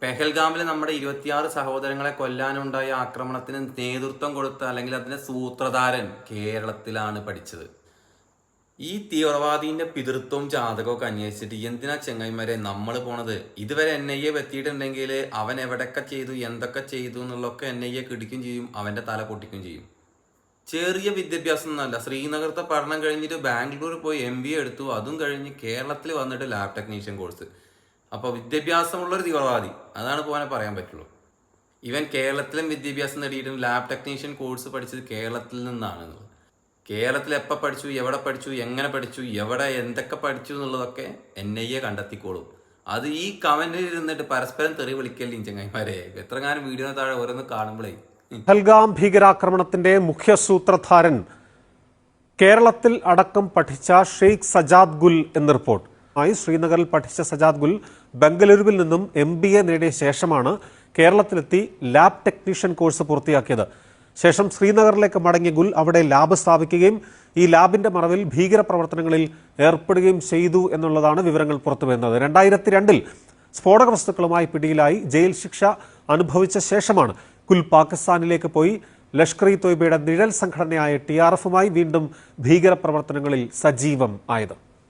പെഹൽഗാമിൽ നമ്മുടെ 26 സഹോദരങ്ങളെ കൊല്ലാനുണ്ടായ ആക്രമണത്തിന് നേതൃത്വം കൊടുത്ത അല്ലെങ്കിൽ അതിന്റെ സൂത്രധാരൻ കേരളത്തിലാണ് പഠിച്ചത്. ഈ തീവ്രവാദീന്റെ പിതൃത്വവും ജാതകമൊക്കെ അന്വേഷിച്ചിട്ട് എന്തിനാ ചെങ്ങൈമാരെ നമ്മൾ പോണത്? ഇതുവരെ NIA എത്തിയിട്ടുണ്ടെങ്കിൽ അവൻ എവിടെയൊക്കെ ചെയ്തു, എന്തൊക്കെ ചെയ്തു എന്നുള്ളതൊക്കെ NIA കിടിക്കും ചെയ്യും, അവന്റെ തല പൊട്ടിക്കും ചെയ്യും. ചെറിയ വിദ്യാഭ്യാസം എന്നല്ല, ശ്രീനഗരത്തെ പഠനം കഴിഞ്ഞിട്ട് ബാംഗ്ലൂർ പോയി MBA എടുത്തു, അതും കഴിഞ്ഞ് കേരളത്തിൽ വന്നിട്ട് ലാബ് ടെക്നീഷ്യൻ കോഴ്സ്. അപ്പോൾ വിദ്യാഭ്യാസമുള്ളൊരു തീവ്രവാദി, അതാണ് പോകാനെ പറയാൻ പറ്റുള്ളൂ. ഇവൻ കേരളത്തിലും വിദ്യാഭ്യാസം നേടിയിട്ടും ലാബ് ടെക്നീഷ്യൻ കോഴ്സ് പഠിച്ചത് കേരളത്തിൽ നിന്നാണ്. കേരളത്തിൽ എപ്പോൾ പഠിച്ചു, എവിടെ പഠിച്ചു, എങ്ങനെ പഠിച്ചു, എവിടെ എന്തൊക്കെ പഠിച്ചു എന്നുള്ളതൊക്കെ NIA കണ്ടെത്തിക്കോളും. അത് ഈ കമന്റിൽ ഇരുന്നിട്ട് പരസ്പരം തെറി വിളിക്കല്ലേ ചങ്ങായിമാരെ. എത്രങ്ങാനും വീഡിയോ താഴെ ഓരോന്ന് കാണുമ്പോഴേ. പഹൽഗാം ഭീകരാക്രമണത്തിന്റെ മുഖ്യ സൂത്രധാരൻ കേരളത്തിൽ അടക്കം പഠിച്ച ഷെയ്ഖ് സജാദ് ഗുൽ എന്ന റിപ്പോർട്ട്. ശ്രീനഗറിൽ പഠിച്ച സജാദ് ഗുൽ ബംഗളൂരുവിൽ നിന്നും MBA നേടിയ ശേഷമാണ് കേരളത്തിലെത്തി ലാബ് ടെക്നീഷ്യൻ കോഴ്സ് പൂർത്തിയാക്കിയത്. ശേഷം ശ്രീനഗറിലേക്ക് മടങ്ങിയ ഗുൽ അവിടെ ലാബ് സ്ഥാപിക്കുകയും ഈ ലാബിന്റെ മറവിൽ ഭീകരപ്രവർത്തനങ്ങളിൽ ഏർപ്പെടുകയും ചെയ്തു എന്നുള്ളതാണ് വിവരങ്ങൾ പുറത്തുവരുന്നത്. 2002 സ്ഫോടക വസ്തുക്കളുമായി പിടിയിലായി ജയിൽ ശിക്ഷ അനുഭവിച്ച ശേഷമാണ് ഗുൽ പാകിസ്ഥാനിലേക്ക് പോയി ലഷ്കർ-ഇ-തോയ്ബയുടെ നിഴൽ സംഘടനയായ TRFുമായി വീണ്ടും ഭീകരപ്രവർത്തനങ്ങളിൽ സജീവം ആയത്.